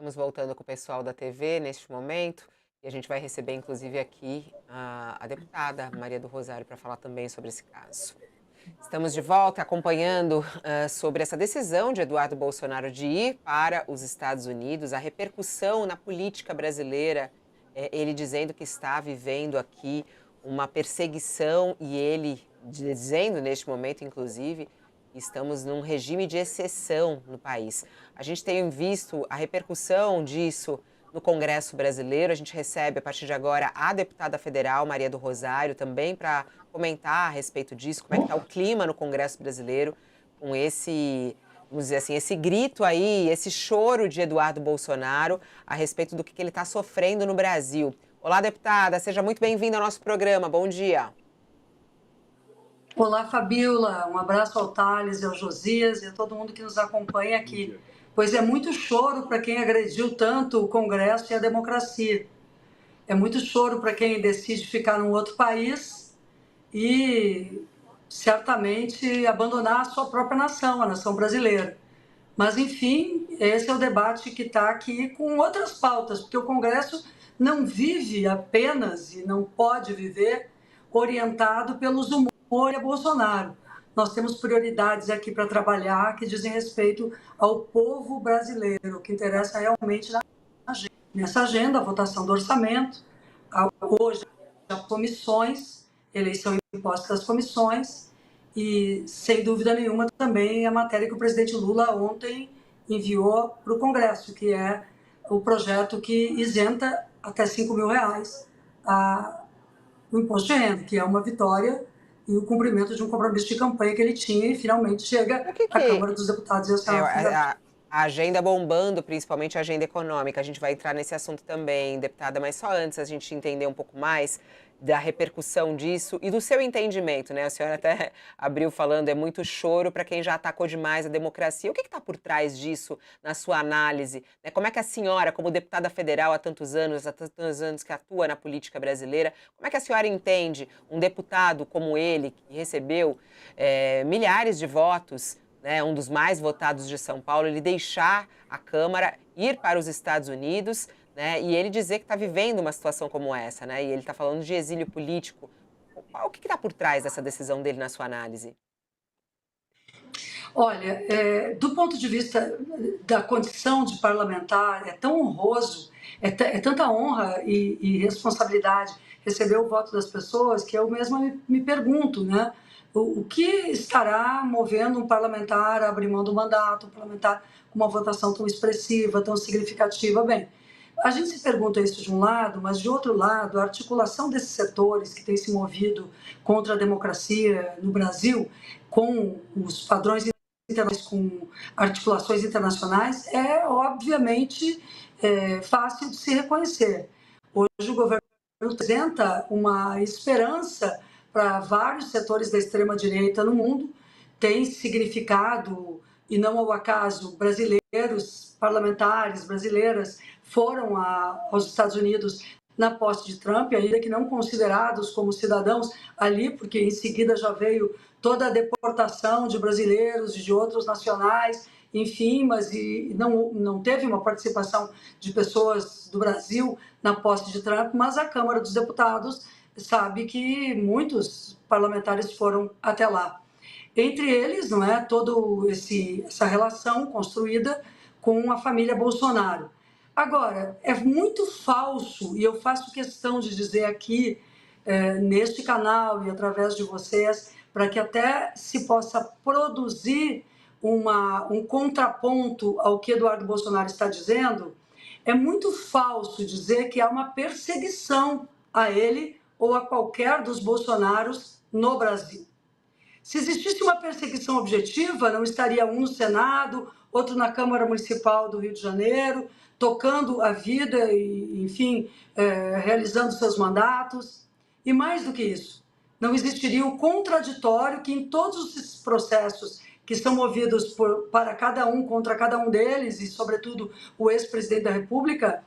Estamos voltando com o pessoal da TV neste momento e a gente vai receber, inclusive, aqui a deputada Maria do Rosário para falar também sobre esse caso. Estamos de volta acompanhando sobre essa decisão de Eduardo Bolsonaro de ir para os Estados Unidos, a repercussão na política brasileira, ele dizendo que está vivendo aqui uma perseguição e ele dizendo neste momento, inclusive, estamos num regime de exceção no país. A gente tem visto a repercussão disso no Congresso Brasileiro. A gente recebe, a partir de agora, a deputada federal Maria do Rosário também para comentar a respeito disso, como é que está o clima no Congresso Brasileiro com esse, vamos dizer assim, esse grito aí, esse choro de Eduardo Bolsonaro a respeito do que ele está sofrendo no Brasil. Olá, deputada, seja muito bem-vinda ao nosso programa. Bom dia. Olá, Fabíola. Um abraço ao Thales e ao Josias e a todo mundo que nos acompanha aqui. Pois é muito choro para quem agrediu tanto o Congresso e a democracia. É muito choro para quem decide ficar num outro país e certamente abandonar a sua própria nação, a nação brasileira. Mas, enfim, esse é o debate que está aqui com outras pautas, porque o Congresso não vive apenas e não pode viver orientado pelos humores a Bolsonaro. Nós temos prioridades aqui para trabalhar que dizem respeito ao povo brasileiro, o que interessa realmente nessa agenda, a votação do orçamento, hoje as comissões, eleição imposta das comissões, e, sem dúvida nenhuma, também a matéria que o presidente Lula ontem enviou para o Congresso, que é o projeto que isenta até R$ 5.000 o imposto de renda, que é uma vitória e o cumprimento de um compromisso de campanha que ele tinha e finalmente chega O que à que Câmara dos Deputados e ao é Senado Federal. a agenda bombando, principalmente a agenda econômica? A gente vai entrar nesse assunto também, deputada, mas só antes a gente entender um pouco mais da repercussão disso e do seu entendimento, né? A senhora até abriu falando, é muito choro para quem já atacou demais a democracia. O que está por trás disso, na sua análise? Né? Como é que a senhora, como deputada federal há tantos anos que atua na política brasileira, como é que a senhora entende um deputado como ele, que recebeu milhares de votos, né, um dos mais votados de São Paulo, ele deixar a Câmara, ir para os Estados Unidos, né, e ele dizer que está vivendo uma situação como essa, né, e ele está falando de exílio político. O que está por trás dessa decisão dele na sua análise? Olha, do ponto de vista da condição de parlamentar, é tão honroso, é tanta honra e responsabilidade receber o voto das pessoas que eu mesma me pergunto, né? O que estará movendo um parlamentar a abrir mão do mandato, um parlamentar com uma votação tão expressiva, tão significativa? Bem, a gente se pergunta isso de um lado, mas de outro lado, a articulação desses setores que têm se movido contra a democracia no Brasil, com os padrões com articulações internacionais, é obviamente fácil de se reconhecer. Hoje o governo apresenta uma esperança para vários setores da extrema-direita no mundo, tem significado, e não ao acaso, brasileiros, parlamentares brasileiras foram aos Estados Unidos na posse de Trump, ainda que não considerados como cidadãos ali, porque em seguida já veio toda a deportação de brasileiros e de outros nacionais, enfim, mas não teve uma participação de pessoas do Brasil na posse de Trump, mas a Câmara dos Deputados sabe que muitos parlamentares foram até lá. Entre eles, não é, essa relação construída com a família Bolsonaro. Agora, é muito falso, e eu faço questão de dizer aqui, neste canal e através de vocês, para que até se possa produzir um contraponto ao que Eduardo Bolsonaro está dizendo, é muito falso dizer que há uma perseguição a ele ou a qualquer dos Bolsonaros no Brasil. Se existisse uma perseguição objetiva, não estaria um no Senado, outro na Câmara Municipal do Rio de Janeiro, tocando a vida e, enfim, realizando seus mandatos. E mais do que isso, não existiria o contraditório que em todos esses processos que são movidos para cada um, contra cada um deles, e, sobretudo, o ex-presidente da República,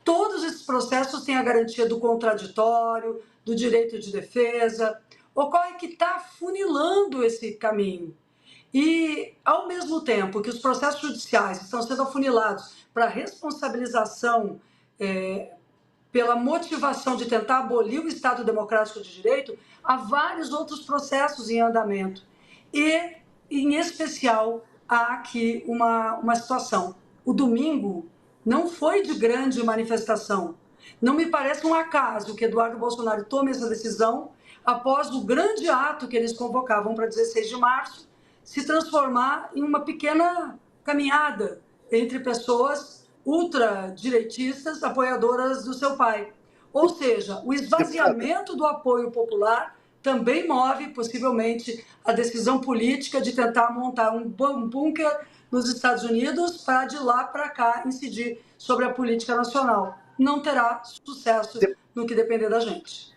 todos esses processos têm a garantia do contraditório, do direito de defesa. Ocorre que está funilando esse caminho. E, ao mesmo tempo que os processos judiciais estão sendo afunilados para responsabilização pela motivação de tentar abolir o Estado Democrático de Direito, há vários outros processos em andamento. E, em especial, há aqui uma situação. O domingo não foi de grande manifestação. Não me parece um acaso que Eduardo Bolsonaro tome essa decisão após o grande ato que eles convocavam para 16 de março se transformar em uma pequena caminhada entre pessoas ultradireitistas apoiadoras do seu pai. Ou seja, o esvaziamento do apoio popular também move, possivelmente, a decisão política de tentar montar um bunker nos Estados Unidos para, de lá para cá, incidir sobre a política nacional. Não terá sucesso no que depender da gente.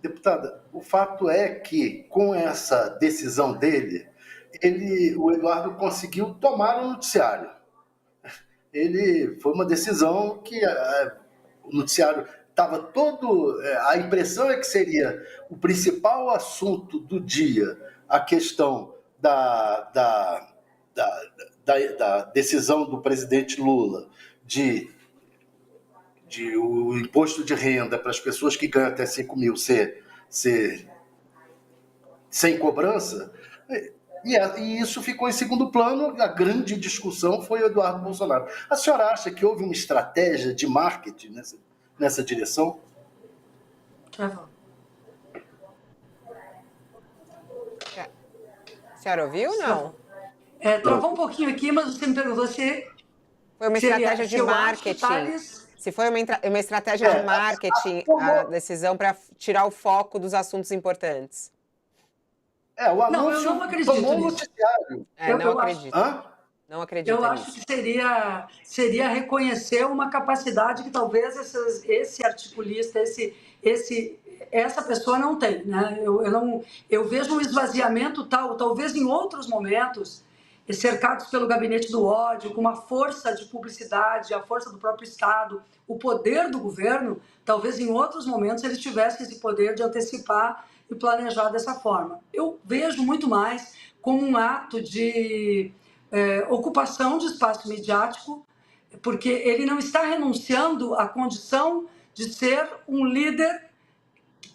Deputada, o fato é que, com essa decisão dele, o Eduardo conseguiu tomar o noticiário. Foi uma decisão que o noticiário estava todo... A impressão é que seria o principal assunto do dia, a questão da decisão do presidente Lula de o imposto de renda para as pessoas que ganham até 5 mil ser sem cobrança, e isso ficou em segundo plano. A grande discussão foi o Eduardo Bolsonaro. A senhora acha que houve uma estratégia de marketing nessa direção? Travou. A senhora ouviu ou não? Travou um pouquinho aqui, mas você me perguntou se... Foi uma estratégia de marketing. Se foi uma estratégia de marketing a decisão para tirar o foco dos assuntos importantes. O anúncio eu não acredito tomou nisso. Noticiário. Não acredito. Não acredito Eu acho que seria reconhecer uma capacidade que talvez esse articulista, essa pessoa não tem, né? Eu vejo um esvaziamento talvez em outros momentos, cercados pelo gabinete do ódio, com uma força de publicidade, a força do próprio Estado, o poder do governo, talvez em outros momentos eles tivessem esse poder de antecipar e planejar dessa forma. Eu vejo muito mais como um ato de ocupação de espaço midiático, porque ele não está renunciando à condição de ser um líder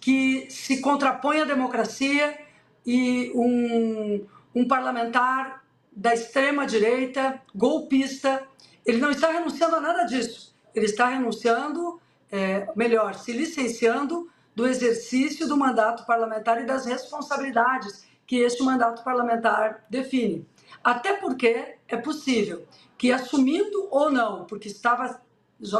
que se contrapõe à democracia e um parlamentar da extrema-direita, golpista. Ele não está renunciando a nada disso. Ele está renunciando, se licenciando do exercício do mandato parlamentar e das responsabilidades que este mandato parlamentar define. Até porque é possível que, assumindo ou não, porque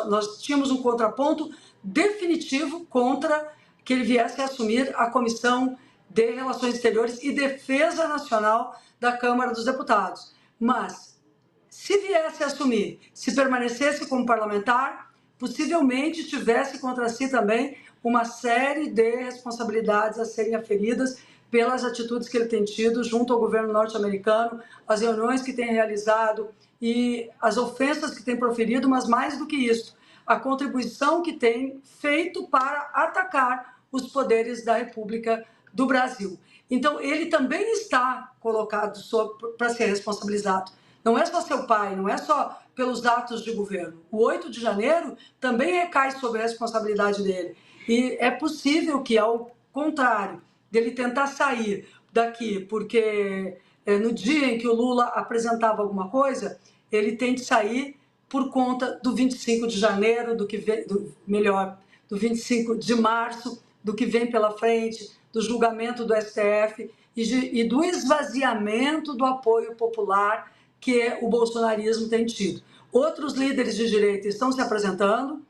nós tínhamos um contraponto definitivo contra que ele viesse a assumir a Comissão de Relações Exteriores e Defesa Nacional da Câmara dos Deputados. Mas, se viesse a assumir, se permanecesse como parlamentar, possivelmente tivesse contra si também uma série de responsabilidades a serem aferidas pelas atitudes que ele tem tido junto ao governo norte-americano, as reuniões que tem realizado e as ofensas que tem proferido, mas mais do que isso, a contribuição que tem feito para atacar os poderes da República do Brasil. Então, ele também está colocado para ser responsabilizado. Não é só seu pai, não é só pelos atos de governo. O 8 de janeiro também recai sobre a responsabilidade dele. E é possível que, ao contrário, dele tentar sair daqui, porque no dia em que o Lula apresentava alguma coisa, ele tente sair por conta do 25 de janeiro, do 25 de março, do que vem pela frente, do julgamento do STF e do esvaziamento do apoio popular que o bolsonarismo tem tido. Outros líderes de direita estão se apresentando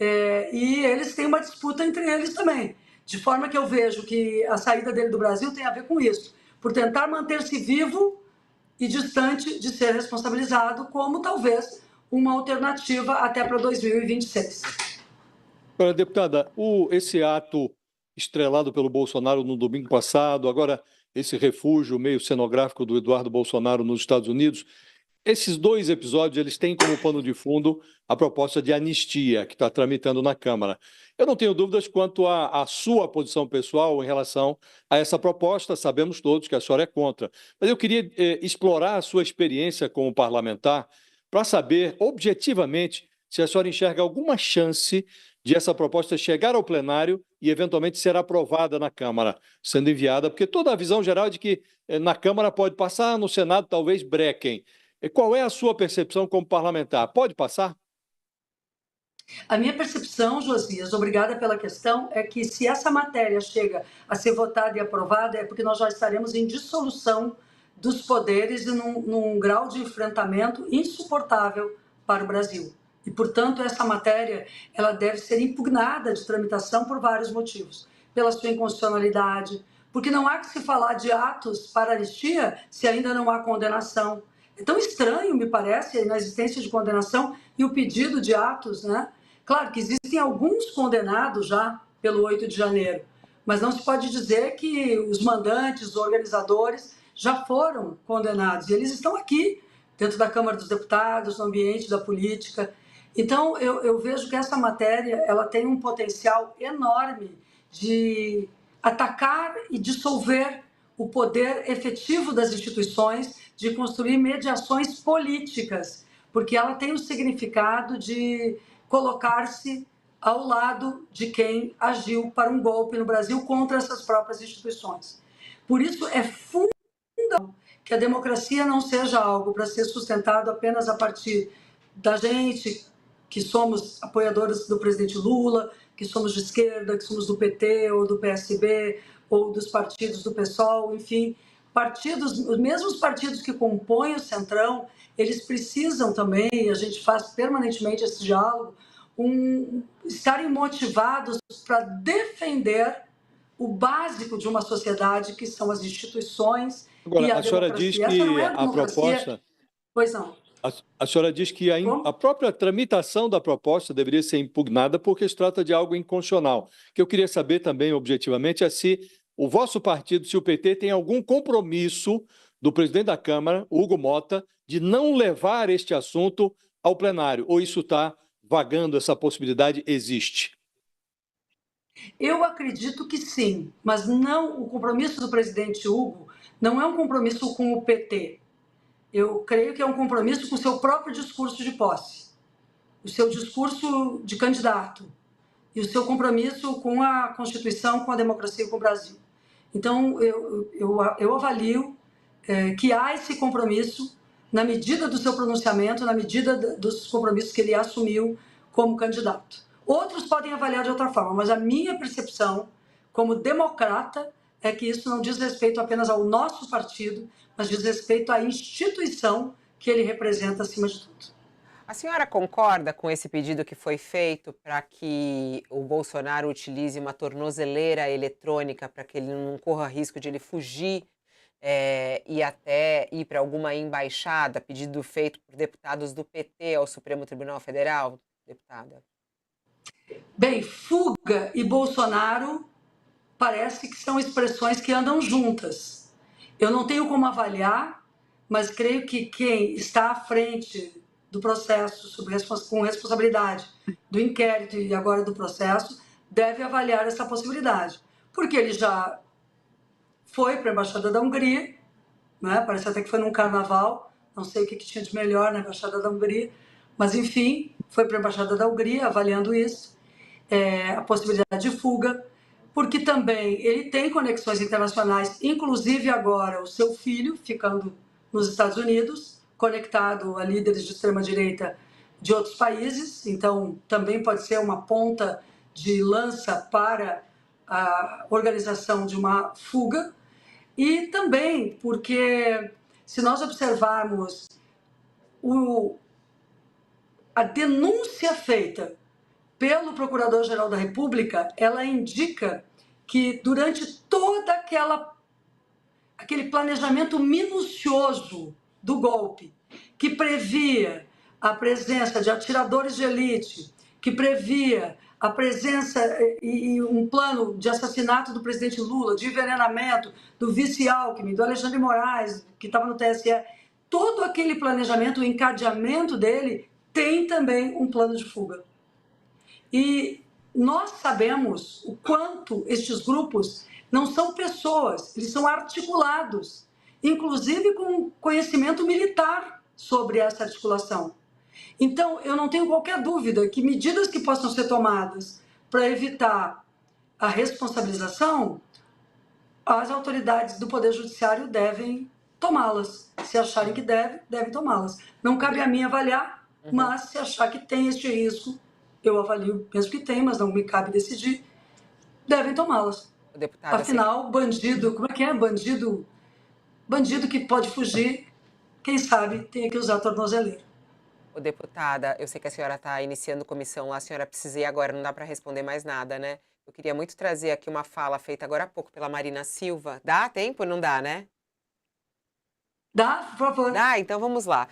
e eles têm uma disputa entre eles também. De forma que eu vejo que a saída dele do Brasil tem a ver com isso, por tentar manter-se vivo e distante de ser responsabilizado como talvez uma alternativa até para 2026. Agora, deputada, esse ato estrelado pelo Bolsonaro no domingo passado, agora esse refúgio meio cenográfico do Eduardo Bolsonaro nos Estados Unidos, esses dois episódios eles têm como pano de fundo a proposta de anistia que está tramitando na Câmara. Eu não tenho dúvidas quanto à sua posição pessoal em relação a essa proposta. Sabemos todos que a senhora é contra. Mas eu queria explorar a sua experiência como parlamentar para saber, objetivamente, se a senhora enxerga alguma chance de essa proposta chegar ao plenário e, eventualmente, ser aprovada na Câmara, sendo enviada, porque toda a visão geral é de que na Câmara pode passar, no Senado talvez brequem. E qual é a sua percepção como parlamentar? Pode passar? A minha percepção, Josias, obrigada pela questão, é que se essa matéria chega a ser votada e aprovada, é porque nós já estaremos em dissolução dos poderes e num grau de enfrentamento insuportável para o Brasil. E, portanto, essa matéria ela deve ser impugnada de tramitação por vários motivos. Pela sua inconstitucionalidade, porque não há que se falar de atos para anistia se ainda não há condenação. É tão estranho, me parece, a inexistência de condenação e o pedido de atos, né? Claro que existem alguns condenados já pelo 8 de janeiro, mas não se pode dizer que os mandantes, os organizadores já foram condenados. E eles estão aqui, dentro da Câmara dos Deputados, no ambiente da política. Então, eu vejo que essa matéria ela tem um potencial enorme de atacar e dissolver o poder efetivo das instituições, de construir mediações políticas, porque ela tem o significado de colocar-se ao lado de quem agiu para um golpe no Brasil contra essas próprias instituições. Por isso, é fundamental que a democracia não seja algo para ser sustentado apenas a partir da gente, que somos apoiadores do presidente Lula, que somos de esquerda, que somos do PT ou do PSB, ou dos partidos do PSOL, enfim, partidos, os mesmos partidos que compõem o Centrão, eles precisam também, e a gente faz permanentemente esse diálogo, estarem motivados para defender o básico de uma sociedade, que são as instituições. Agora, e a senhora diz democracia. que Essa não é a a democracia. proposta. Pois não. A senhora diz que a própria tramitação da proposta deveria ser impugnada porque se trata de algo inconstitucional. O que eu queria saber também, objetivamente, é se o vosso partido, se o PT, tem algum compromisso do presidente da Câmara, Hugo Motta, de não levar este assunto ao plenário, ou isso está vagando, essa possibilidade existe? Eu acredito que sim, mas não, o compromisso do presidente Hugo não é um compromisso com o PT. Eu creio que é um compromisso com o seu próprio discurso de posse, o seu discurso de candidato e o seu compromisso com a Constituição, com a democracia e com o Brasil. Então, eu avalio que há esse compromisso na medida do seu pronunciamento, na medida dos compromissos que ele assumiu como candidato. Outros podem avaliar de outra forma, mas a minha percepção, como democrata, é que isso não diz respeito apenas ao nosso partido, mas diz respeito à instituição que ele representa acima de tudo. A senhora concorda com esse pedido que foi feito para que o Bolsonaro utilize uma tornozeleira eletrônica para que ele não corra risco de ele fugir e até ir para alguma embaixada, pedido feito por deputados do PT ao Supremo Tribunal Federal, deputada? Bem, fuga e Bolsonaro parece que são expressões que andam juntas. Eu não tenho como avaliar, mas creio que quem está à frente do processo, com responsabilidade do inquérito e agora do processo, deve avaliar essa possibilidade. Porque ele já foi para a Embaixada da Hungria, né? Parece até que foi num carnaval, não sei o que tinha de melhor na Embaixada da Hungria, mas enfim, foi para a Embaixada da Hungria avaliando isso, a possibilidade de fuga, porque também ele tem conexões internacionais, inclusive agora o seu filho ficando nos Estados Unidos, conectado a líderes de extrema-direita de outros países, então também pode ser uma ponta de lança para a organização de uma fuga, e também porque, se nós observarmos a denúncia feita pelo Procurador-Geral da República, ela indica que durante toda aquele planejamento minucioso do golpe, que previa a presença de atiradores de elite, que previa a presença e um plano de assassinato do presidente Lula, de envenenamento do vice Alckmin, do Alexandre Moraes, que estava no TSE, todo aquele planejamento, o encadeamento dele, tem também um plano de fuga. E nós sabemos o quanto estes grupos não são pessoas, eles são articulados, inclusive com conhecimento militar sobre essa articulação. Então, eu não tenho qualquer dúvida que medidas que possam ser tomadas para evitar a responsabilização, as autoridades do Poder Judiciário devem tomá-las. Se acharem que devem tomá-las. Não cabe a mim avaliar, mas se achar que tem este risco, eu avalio, penso que tem, mas não me cabe decidir, devem tomá-las. Afinal, bandido, como é que é? Bandido que pode fugir, quem sabe tem que usar a tornozeleira. Ô, deputada, eu sei que a senhora está iniciando comissão lá, a senhora precisa ir agora, não dá para responder mais nada, né? Eu queria muito trazer aqui uma fala feita agora há pouco pela Marina Silva. Dá tempo? Não dá, né? Dá, por favor. Dá, então vamos lá.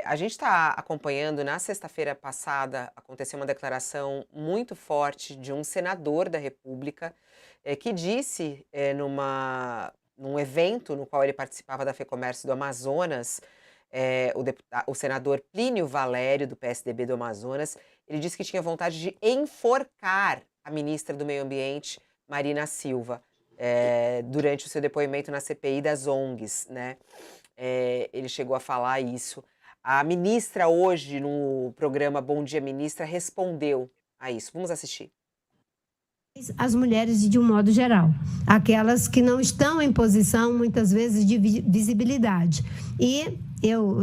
A gente está acompanhando, na sexta-feira passada, aconteceu uma declaração muito forte de um senador da República que disse num evento no qual ele participava da FEComércio do Amazonas, o senador Plínio Valério, do PSDB do Amazonas, ele disse que tinha vontade de enforcar a ministra do Meio Ambiente, Marina Silva, durante o seu depoimento na CPI das ONGs, né? Ele chegou a falar isso. A ministra hoje, no programa Bom Dia Ministra, respondeu a isso. Vamos assistir. As mulheres de um modo geral, aquelas que não estão em posição, muitas vezes, de visibilidade. E eu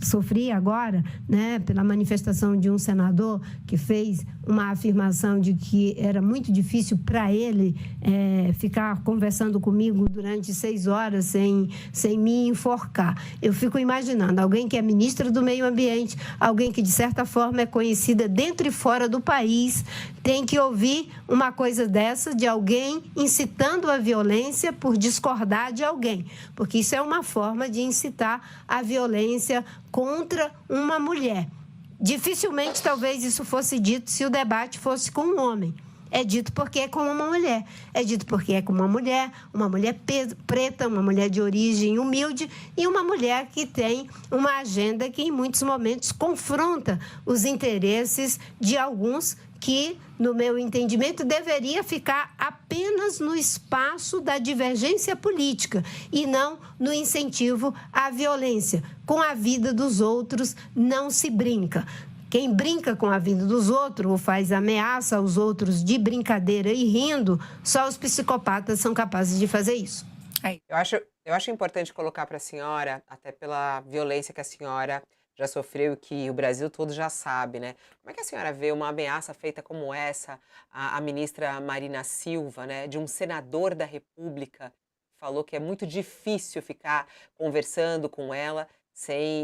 sofri agora, né, pela manifestação de um senador que fez uma afirmação de que era muito difícil para ele ficar conversando comigo durante 6 horas sem me enforcar. Eu fico imaginando alguém que é ministra do Meio Ambiente, alguém que, de certa forma, é conhecida dentro e fora do país, tem que ouvir uma coisa dessa de alguém incitando a violência por discordar de alguém, porque isso é uma forma de incitar a violência contra uma mulher. Dificilmente, talvez, isso fosse dito se o debate fosse com um homem. É dito porque é com uma mulher. É dito porque é com uma mulher preta, uma mulher de origem humilde e uma mulher que tem uma agenda que, em muitos momentos, confronta os interesses de alguns que, no meu entendimento, deveria ficar apenas no espaço da divergência política e não no incentivo à violência. Com a vida dos outros não se brinca. Quem brinca com a vida dos outros ou faz ameaça aos outros de brincadeira e rindo, só os psicopatas são capazes de fazer isso. Eu acho importante colocar para a senhora, até pela violência que a senhora já sofreu e que o Brasil todo já sabe, né? Como é que a senhora vê uma ameaça feita como essa à ministra Marina Silva, né? De um senador da República, falou que é muito difícil ficar conversando com ela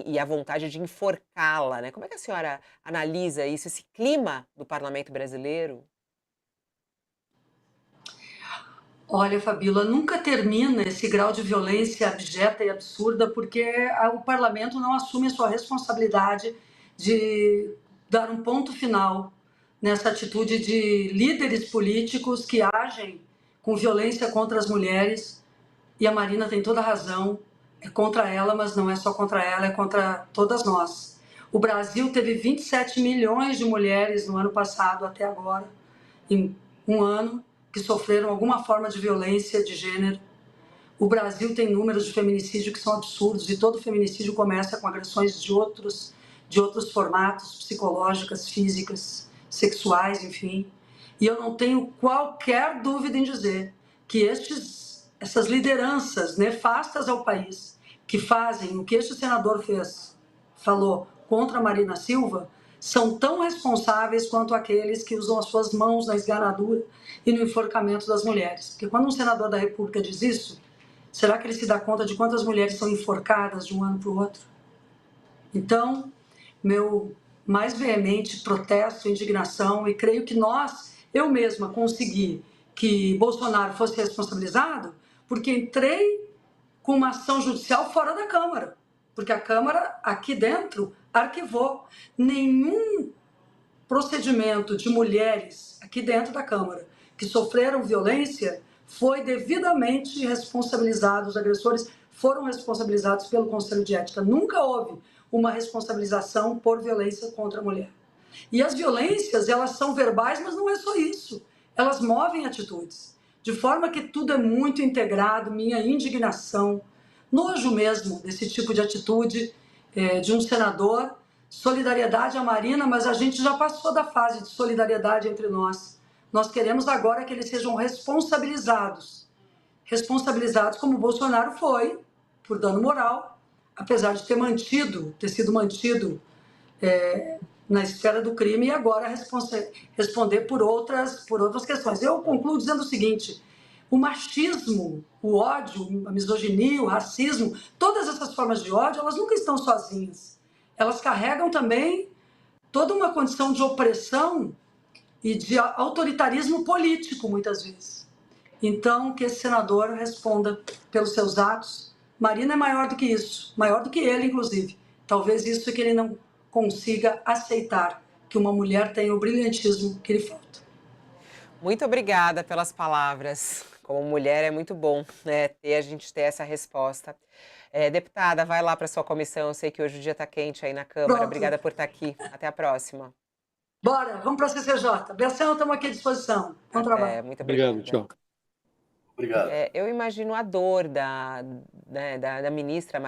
e a vontade de enforcá-la, né? Como é que a senhora analisa isso, esse clima do parlamento brasileiro? Olha, Fabíola, nunca termina esse grau de violência abjeta e absurda porque o parlamento não assume a sua responsabilidade de dar um ponto final nessa atitude de líderes políticos que agem com violência contra as mulheres. E a Marina tem toda a razão, é contra ela, mas não é só contra ela, é contra todas nós. O Brasil teve 27 milhões de mulheres no ano passado até agora, em um ano, que sofreram alguma forma de violência de gênero. O Brasil tem números de feminicídio que são absurdos e todo feminicídio começa com agressões de outros formatos, psicológicas, físicas, sexuais, enfim. E eu não tenho qualquer dúvida em dizer que essas lideranças nefastas ao país, que fazem o que este senador falou contra a Marina Silva, são tão responsáveis quanto aqueles que usam as suas mãos na esganadura e no enforcamento das mulheres. Porque quando um senador da República diz isso, será que ele se dá conta de quantas mulheres são enforcadas de um ano para o outro? Então, meu mais veemente protesto, indignação, e creio que eu mesma consegui que Bolsonaro fosse responsabilizado, porque entrei com uma ação judicial fora da Câmara, porque a Câmara, aqui dentro, arquivou. Nenhum procedimento de mulheres aqui dentro da Câmara que sofreram violência foi devidamente responsabilizado, os agressores foram responsabilizados pelo Conselho de Ética. Nunca houve uma responsabilização por violência contra a mulher. E as violências, elas são verbais, mas não é só isso. Elas movem atitudes. De forma que tudo é muito integrado, minha indignação, nojo mesmo desse tipo de atitude de um senador. Solidariedade à Marina, mas a gente já passou da fase de solidariedade entre nós. Nós queremos agora que eles sejam responsabilizados. Responsabilizados como o Bolsonaro foi, por dano moral, apesar de ter sido mantido na esfera do crime e agora responder por outras questões. Eu concluo dizendo o seguinte: o machismo, o ódio, a misoginia, o racismo, todas essas formas de ódio, elas nunca estão sozinhas. Elas carregam também toda uma condição de opressão e de autoritarismo político, muitas vezes. Então, que esse senador responda pelos seus atos. Marina é maior do que isso, maior do que ele, inclusive. Talvez isso é que ele não consiga aceitar, que uma mulher tenha o brilhantismo que lhe falta. Muito obrigada pelas palavras. Como mulher é muito bom, né, a gente ter essa resposta. Deputada, vai lá para sua comissão. Eu sei que hoje o dia está quente aí na Câmara. Pronto. Obrigada por estar aqui. Até a próxima. Bora, vamos para a CCJ. Beação, estamos aqui à disposição. Bom trabalho. Muito obrigada. Obrigado, tchau. Obrigado. Eu imagino a dor da ministra